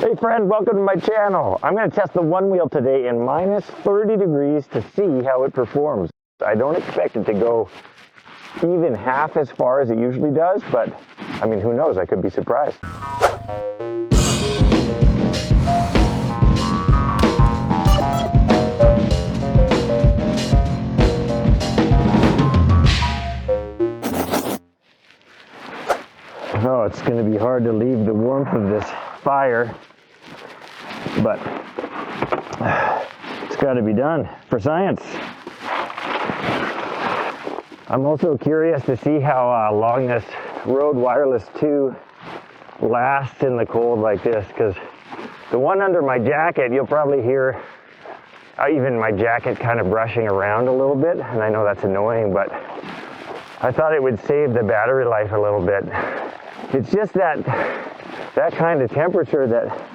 Hey friend, welcome to my channel. I'm going to test the Onewheel today in minus 30 degrees to see how it performs. I don't expect it to go even half as far as it usually does, but I mean, who knows? I could be surprised. Oh, it's going to be hard to leave the warmth of this fire, but it's got to be done for science. I'm also curious to see how long this Rode Wireless 2 lasts in the cold like this, because the one under my jacket, you'll probably hear even my jacket kind of brushing around a little bit, and I know that's annoying, but I thought it would save the battery life a little bit. It's just that kind of temperature that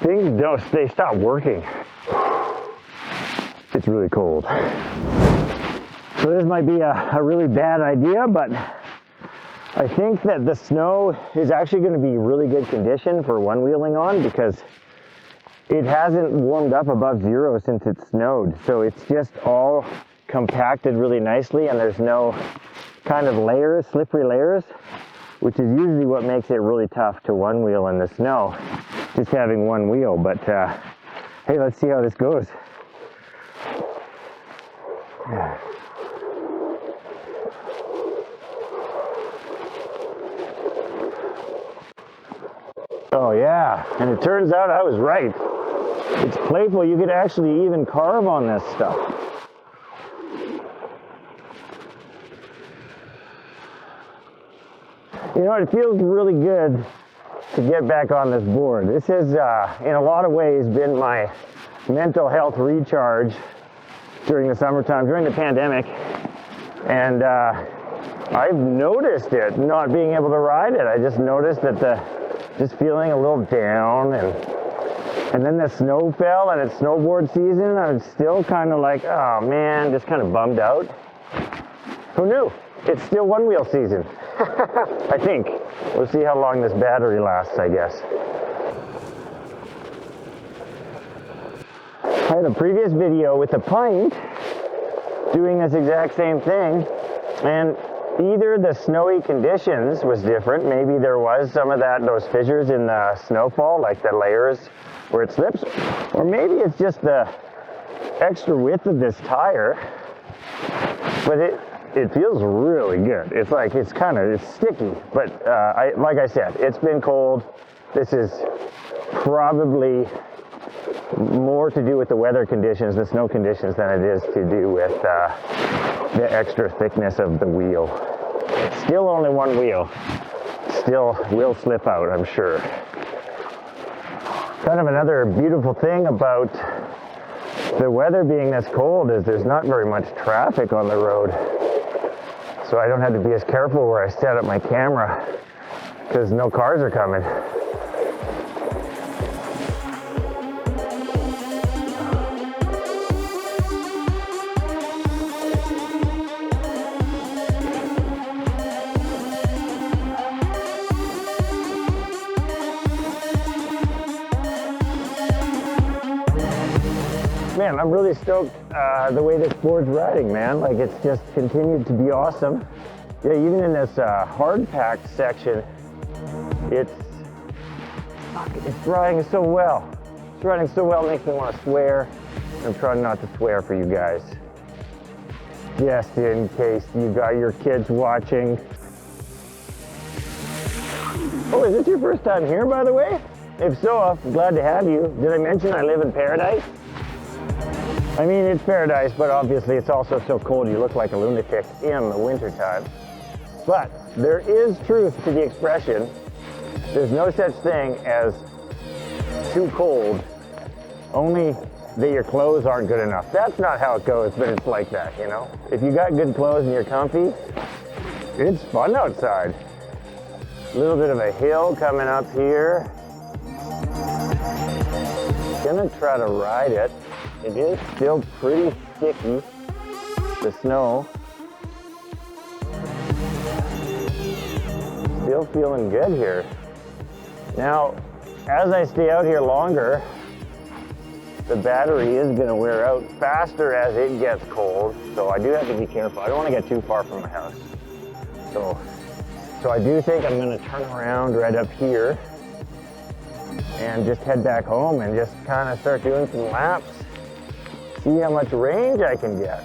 things they stop working. It's really cold. So this might be a really bad idea, but I think that the snow is actually going to be really good condition for one-wheeling on, because it hasn't warmed up above zero since it snowed. So it's just all compacted really nicely, and there's no kind of layers, slippery layers, which is usually what makes it really tough to one-wheel in the snow, just having one wheel. But hey, let's see how this goes. Oh yeah, and it turns out I was right. It's playful. You could actually even carve on this stuff. You know, it feels really good to get back on this board. This has, in a lot of ways, been my mental health recharge during the summertime, during the pandemic. And I've noticed it, not being able to ride it. I just noticed that just feeling a little down, and then the snow fell and it's snowboard season. I was still kind of like, oh man, just kind of bummed out. Who knew? It's still one-wheel season. I think. We'll see how long this battery lasts, I guess. I had a previous video with the pint doing this exact same thing, and either the snowy conditions was different, maybe there was some of those fissures in the snowfall, like the layers where it slips, or maybe it's just the extra width of this tire, but it feels really good. It's like, it's sticky, but like I said, it's been cold. This is probably more to do with the weather conditions, the snow conditions, than it is to do with the extra thickness of the wheel. Still only one wheel. Still will slip out, I'm sure. Kind of another beautiful thing about the weather being this cold is there's not very much traffic on the road. So I don't have to be as careful where I set up my camera, because no cars are coming. Man, I'm really stoked the way this board's riding, man. Like, it's just continued to be awesome. Yeah, even in this hard-packed section, it's riding so well. It's riding so well, it makes me want to swear. I'm trying not to swear for you guys. Just in case you got your kids watching. Oh, is this your first time here, by the way? If so, I'm glad to have you. Did I mention I live in paradise? I mean, it's paradise, but obviously it's also so cold you look like a lunatic in the wintertime. But there is truth to the expression. There's no such thing as too cold, only that your clothes aren't good enough. That's not how it goes, but it's like that, you know? If you got good clothes and you're comfy, it's fun outside. A little bit of a hill coming up here. Gonna try to ride it. It is still pretty sticky, the snow. Still feeling good here. Now, as I stay out here longer, the battery is going to wear out faster as it gets cold. So I do have to be careful. I don't want to get too far from my house. So I do think I'm going to turn around right up here and just head back home and just kind of start doing some laps. See how much range I can get.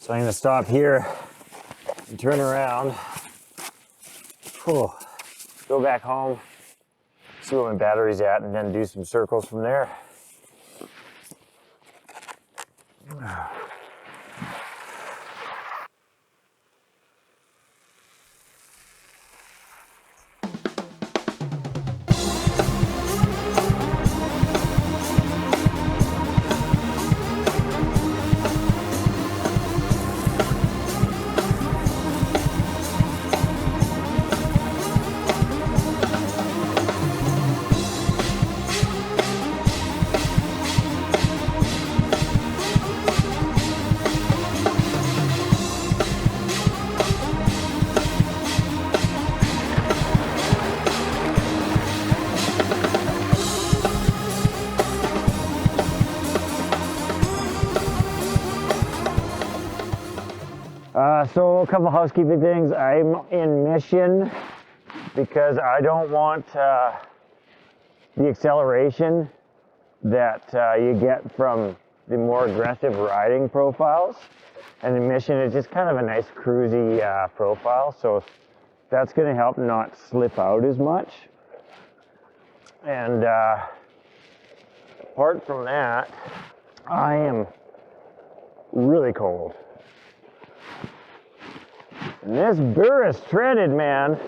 So I'm going to stop here and turn around. Go back home, see where my battery's at, and then do some circles from there. So a couple housekeeping things. I'm in Mission because I don't want the acceleration that you get from the more aggressive riding profiles. And in Mission is just kind of a nice cruisy profile, so that's going to help not slip out as much. And apart from that, I am really cold. And this burr is treaded, man.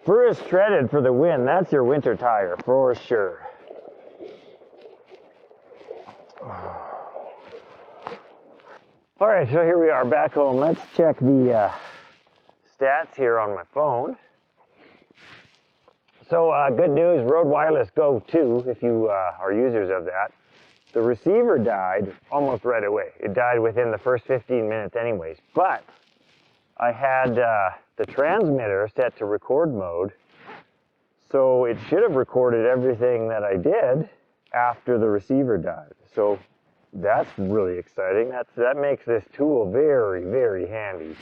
Burr is treaded for the win. That's your winter tire for sure. All right, so here we are back home. Let's check the stats here on my phone. So good news, Rode Wireless Go 2, if you are users of that. The receiver died almost right away. It died within the first 15 minutes anyways, but I had the transmitter set to record mode, so it should have recorded everything that I did after the receiver died. So that's really exciting. That makes this tool very, very handy.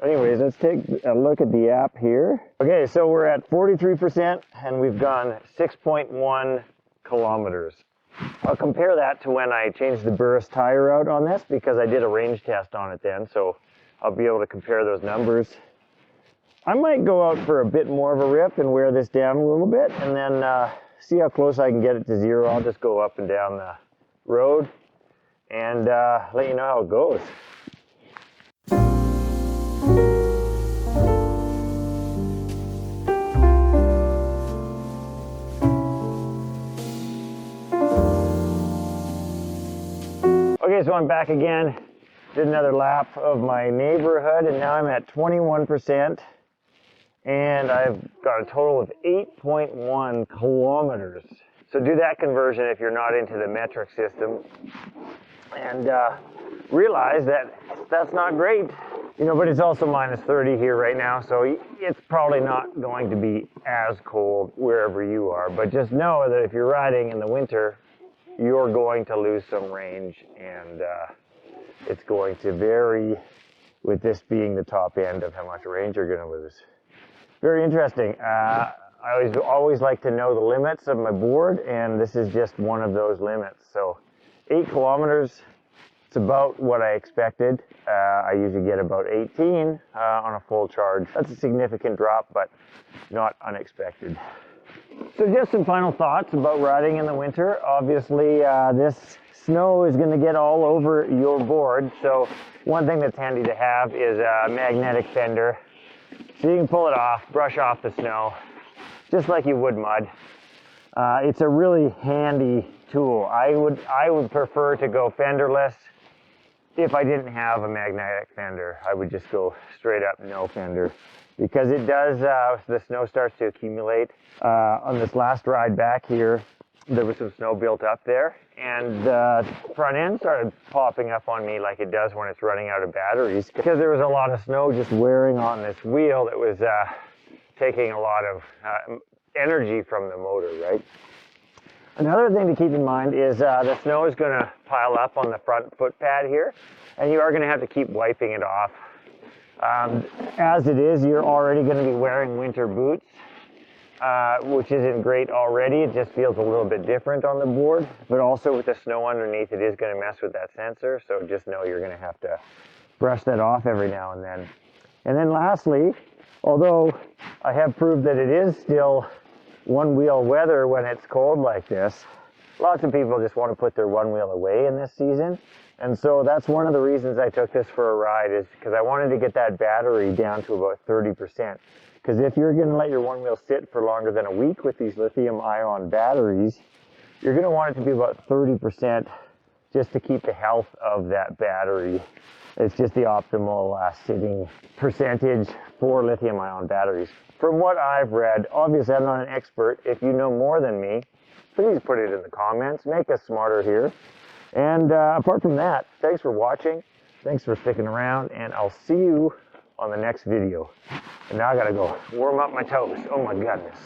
Anyways, let's take a look at the app here. Okay, so we're at 43% and we've gone 6.1 kilometers. I'll compare that to when I changed the Burris tire out on this because I did a range test on it then, so I'll be able to compare those numbers. I might go out for a bit more of a rip and wear this down a little bit and then see how close I can get it to zero. I'll just go up and down the road and let you know how it goes. Okay, so I'm back again. Did another lap of my neighborhood and now I'm at 21% and I've got a total of 8.1 kilometers. So do that conversion if you're not into the metric system and realize that that's not great. You know, but it's also minus 30 here right now, so it's probably not going to be as cold wherever you are. But just know that if you're riding in the winter, you're going to lose some range and it's going to vary with this being the top end of how much range you're going to lose. Very interesting. I always like to know the limits of my board, and this is just one of those limits. So 8 kilometers, it's about what I expected. I usually get about 18 on a full charge. That's a significant drop, but not unexpected. So just some final thoughts about riding in the winter. Obviously, this snow is going to get all over your board. So one thing that's handy to have is a magnetic fender. So you can pull it off, brush off the snow, just like you would mud. It's a really handy tool. I would prefer to go fenderless. If I didn't have a magnetic fender, I would just go straight up no fender. Because it does, the snow starts to accumulate. On this last ride back here, there was some snow built up there, and the front end started popping up on me like it does when it's running out of batteries, because there was a lot of snow just wearing on this wheel that was taking a lot of energy from the motor, right? Another thing to keep in mind is the snow is going to pile up on the front foot pad here, and you are going to have to keep wiping it off. As it is, you're already going to be wearing winter boots, which isn't great already. It just feels a little bit different on the board, but also with the snow underneath, it is going to mess with that sensor, so just know you're going to have to brush that off every now and then. And then lastly, although I have proved that it is still one-wheel weather when it's cold like this, lots of people just want to put their one wheel away in this season. And so that's one of the reasons I took this for a ride, is because I wanted to get that battery down to about 30%. Because if you're going to let your one wheel sit for longer than a week with these lithium-ion batteries, you're going to want it to be about 30% just to keep the health of that battery. It's just the optimal sitting percentage for lithium-ion batteries. From what I've read, obviously I'm not an expert. If you know more than me, please put it in the comments. Make us smarter here. And apart from that, thanks for watching. Thanks for sticking around, and I'll see you on the next video. And now I gotta go warm up my toes. Oh my goodness.